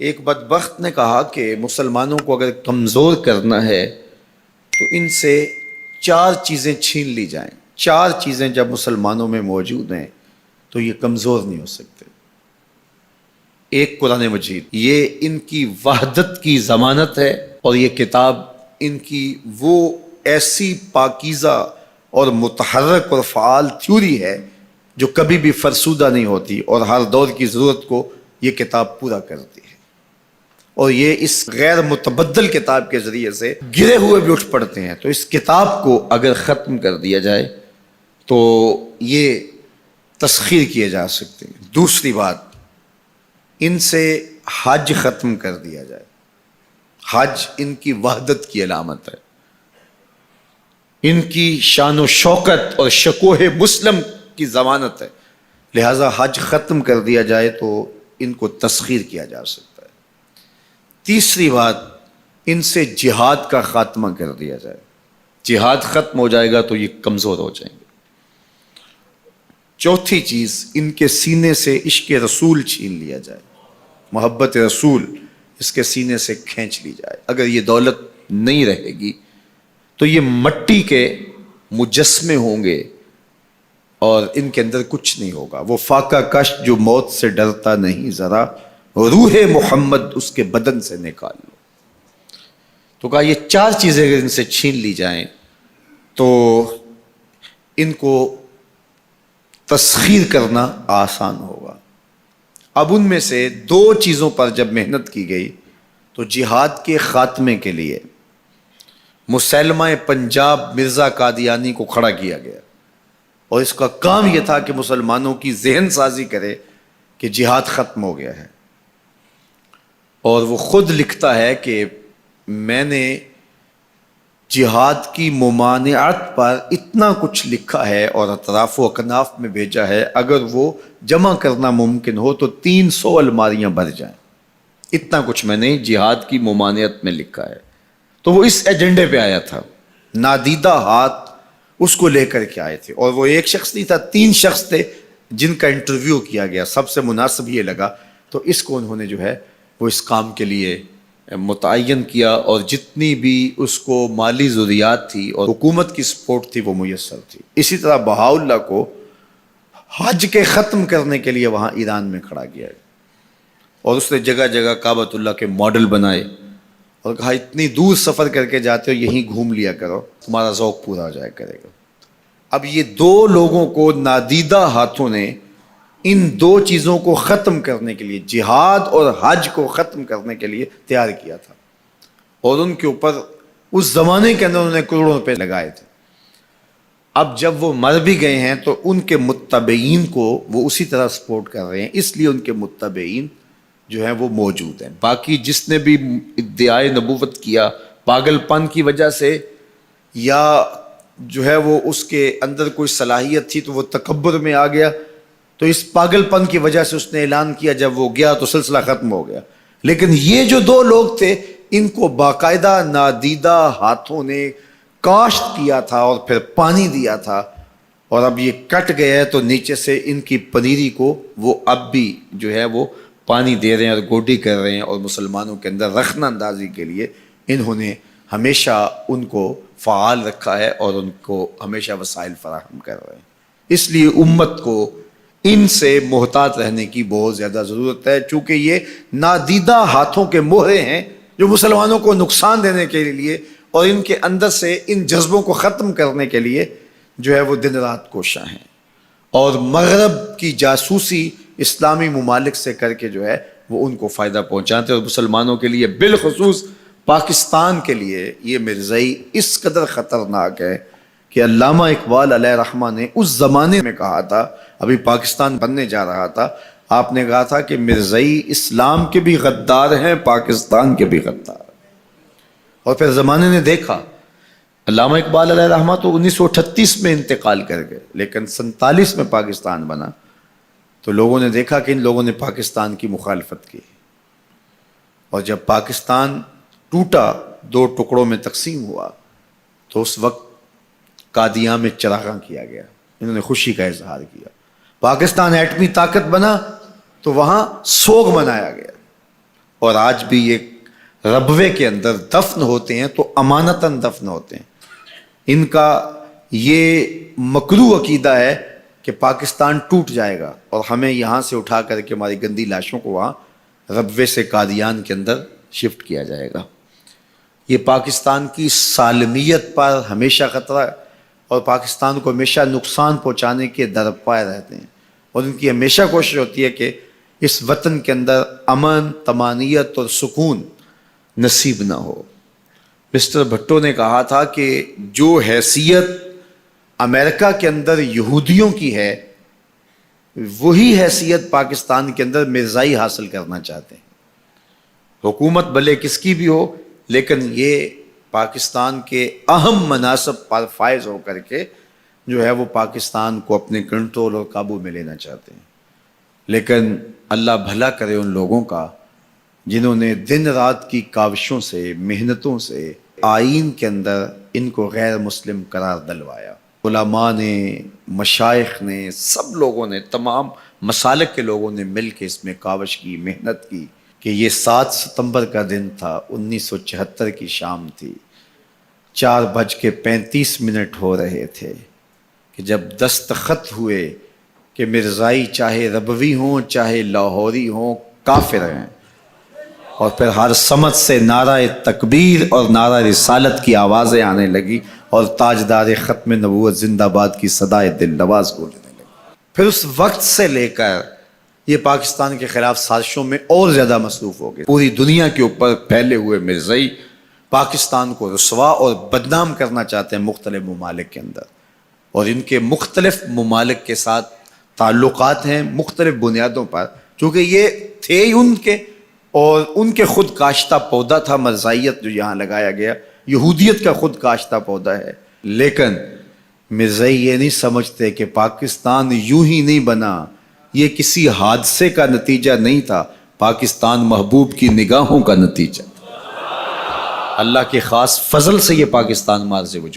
ایک بدبخت نے کہا کہ مسلمانوں کو اگر کمزور کرنا ہے تو ان سے 4 چیزیں چھین لی جائیں. 4 چیزیں جب مسلمانوں میں موجود ہیں تو یہ کمزور نہیں ہو سکتے. ایک قرآن مجید، یہ ان کی وحدت کی ضمانت ہے، اور یہ کتاب ان کی وہ ایسی پاکیزہ اور متحرک اور فعال تھیوری ہے جو کبھی بھی فرسودہ نہیں ہوتی، اور ہر دور کی ضرورت کو یہ کتاب پورا کرتی ہے. اور یہ اس غیر متبدل کتاب کے ذریعے سے گرے ہوئے بھی اٹھ پڑتے ہیں. تو اس کتاب کو اگر ختم کر دیا جائے تو یہ تسخیر کیے جا سکتے ہیں. دوسری بات، ان سے حج ختم کر دیا جائے. حج ان کی وحدت کی علامت ہے، ان کی شان و شوکت اور شکوہ مسلم کی ضمانت ہے. لہذا حج ختم کر دیا جائے تو ان کو تسخیر کیا جا سکتا ہے. تیسری بات، ان سے جہاد کا خاتمہ کر دیا جائے. جہاد ختم ہو جائے گا تو یہ کمزور ہو جائیں گے. چوتھی چیز، ان کے سینے سے عشق رسول چھین لیا جائے. محبت رسول اس کے سینے سے کھینچ لی جائے. اگر یہ دولت نہیں رہے گی تو یہ مٹی کے مجسمے ہوں گے اور ان کے اندر کچھ نہیں ہوگا. وہ فاقہ کش جو موت سے ڈرتا نہیں ذرا، روح محمد اس کے بدن سے نکال لو. تو کہا یہ 4 چیزیں اگر ان سے چھین لی جائیں تو ان کو تسخیر کرنا آسان ہوگا. اب ان میں سے 2 چیزوں پر جب محنت کی گئی تو جہاد کے خاتمے کے لیے مسلمہ پنجاب مرزا قادیانی کو کھڑا کیا گیا، اور اس کا کام یہ تھا کہ مسلمانوں کی ذہن سازی کرے کہ جہاد ختم ہو گیا ہے. اور وہ خود لکھتا ہے کہ میں نے جہاد کی ممانعت پر اتنا کچھ لکھا ہے اور اطراف و اکناف میں بھیجا ہے، اگر وہ جمع کرنا ممکن ہو تو 300 الماریاں بھر جائیں. اتنا کچھ میں نے جہاد کی ممانعت میں لکھا ہے. تو وہ اس ایجنڈے پہ آیا تھا. نادیدہ ہاتھ اس کو لے کر کے آئے تھے، اور وہ ایک شخص نہیں تھا، 3 شخص تھے جن کا انٹرویو کیا گیا. سب سے مناسب یہ لگا تو اس کو انہوں نے جو ہے وہ اس کام کے لیے متعین کیا، اور جتنی بھی اس کو مالی ضروریات تھی اور حکومت کی سپورٹ تھی وہ میسر تھی. اسی طرح بہاءاللہ کو حج کے ختم کرنے کے لیے وہاں ایران میں کھڑا کیا، اور اس نے جگہ جگہ کعبۃ اللہ کے ماڈل بنائے اور کہا اتنی دور سفر کر کے جاتے ہو، یہیں گھوم لیا کرو، تمہارا ذوق پورا ہو جایا کرے گا. اب یہ 2 لوگوں کو نادیدہ ہاتھوں نے ان 2 چیزوں کو ختم کرنے کے لیے، جہاد اور حج کو ختم کرنے کے لیے تیار کیا تھا، اور ان کے اوپر اس زمانے کے اندر انہوں نے کروڑوں روپے لگائے تھے. اب جب وہ مر بھی گئے ہیں تو ان کے متبعین کو وہ اسی طرح سپورٹ کر رہے ہیں، اس لیے ان کے متبعین جو ہیں وہ موجود ہیں. باقی جس نے بھی ادعائے نبوت کیا پاگل پن کی وجہ سے، یا جو ہے وہ اس کے اندر کوئی صلاحیت تھی تو وہ تکبر میں آ گیا، تو اس پاگل پن کی وجہ سے اس نے اعلان کیا، جب وہ گیا تو سلسلہ ختم ہو گیا. لیکن یہ جو 2 لوگ تھے ان کو باقاعدہ نادیدہ ہاتھوں نے کاشت کیا تھا اور پھر پانی دیا تھا، اور اب یہ کٹ گیا ہے تو نیچے سے ان کی پنیری کو وہ اب بھی جو ہے وہ پانی دے رہے ہیں اور گوڈی کر رہے ہیں، اور مسلمانوں کے اندر رخنہ اندازی کے لیے انہوں نے ہمیشہ ان کو فعال رکھا ہے اور ان کو ہمیشہ وسائل فراہم کر رہے ہیں. اس لیے امت کو ان سے محتاط رہنے کی بہت زیادہ ضرورت ہے، چونکہ یہ نادیدہ ہاتھوں کے مہرے ہیں جو مسلمانوں کو نقصان دینے کے لیے اور ان کے اندر سے ان جذبوں کو ختم کرنے کے لیے جو ہے وہ دن رات کوشاں ہیں، اور مغرب کی جاسوسی اسلامی ممالک سے کر کے جو ہے وہ ان کو فائدہ پہنچاتے ہیں. اور مسلمانوں کے لیے بالخصوص پاکستان کے لیے یہ مرزائی اس قدر خطرناک ہے کہ علامہ اقبال علیہ رحمہ نے اس زمانے میں کہا تھا، ابھی پاکستان بننے جا رہا تھا، آپ نے کہا تھا کہ مرزائی اسلام کے بھی غدار ہیں، پاکستان کے بھی غدار. اور پھر زمانے نے دیکھا، علامہ اقبال علیہ رحمہ تو 1938 میں انتقال کر گئے، لیکن 47 میں پاکستان بنا تو لوگوں نے دیکھا کہ ان لوگوں نے پاکستان کی مخالفت کی، اور جب پاکستان ٹوٹا، 2 ٹکڑوں میں تقسیم ہوا، تو اس وقت قادیاں میں چراغاں کیا گیا، انہوں نے خوشی کا اظہار کیا. پاکستان ایٹمی طاقت بنا تو وہاں سوگ منایا گیا، اور آج بھی یہ ربوے کے اندر دفن ہوتے ہیں تو امانتاً دفن ہوتے ہیں. ان کا یہ مکروہ عقیدہ ہے کہ پاکستان ٹوٹ جائے گا اور ہمیں یہاں سے اٹھا کر کے ہماری گندی لاشوں کو وہاں ربوے سے قادیان کے اندر شفٹ کیا جائے گا. یہ پاکستان کی سالمیت پر ہمیشہ خطرہ ہے اور پاکستان کو ہمیشہ نقصان پہنچانے کے درپائے رہتے ہیں، اور ان کی ہمیشہ کوشش ہوتی ہے کہ اس وطن کے اندر امن، طمانینت اور سکون نصیب نہ ہو. مسٹر بھٹو نے کہا تھا کہ جو حیثیت امریکہ کے اندر یہودیوں کی ہے وہی حیثیت پاکستان کے اندر مرزائی حاصل کرنا چاہتے ہیں. حکومت بھلے کس کی بھی ہو، لیکن یہ پاکستان کے اہم مناصب پر فائز ہو کر کے جو ہے وہ پاکستان کو اپنے کنٹرول اور قابو میں لینا چاہتے ہیں. لیکن اللہ بھلا کرے ان لوگوں کا جنہوں نے دن رات کی کاوشوں سے، محنتوں سے آئین کے اندر ان کو غیر مسلم قرار دلوایا. علماء نے، مشائخ نے، سب لوگوں نے، تمام مسالک کے لوگوں نے مل کے اس میں کاوش کی، محنت کی کہ یہ 7 ستمبر کا دن تھا، 1974 کی شام تھی، 4:35 ہو رہے تھے کہ جب دستخط ہوئے کہ مرزائی چاہے ربوی ہوں چاہے لاہوری ہوں کافر ہیں، اور پھر ہر سمت سے نعرہ تکبیر اور نعرہ رسالت کی آوازیں آنے لگی اور تاجدار ختم نبوت زندہ باد کی صدائے دل نواز گونجنے لگی. پھر اس وقت سے لے کر یہ پاکستان کے خلاف سازشوں میں اور زیادہ مصروف ہو گئے. پوری دنیا کے اوپر پھیلے ہوئے مرزائی پاکستان کو رسوا اور بدنام کرنا چاہتے ہیں مختلف ممالک کے اندر، اور ان کے مختلف ممالک کے ساتھ تعلقات ہیں مختلف بنیادوں پر، چونکہ یہ تھے ان کے، اور ان کے خود کاشتہ پودا تھا مرزائیت جو یہاں لگایا گیا، یہودیت کا خود کاشتہ پودا ہے. لیکن مرزائی یہ نہیں سمجھتے کہ پاکستان یوں ہی نہیں بنا، یہ کسی حادثے کا نتیجہ نہیں تھا، پاکستان محبوب کی نگاہوں کا نتیجہ. اللہ کے خاص فضل سے یہ پاکستان مارز وجود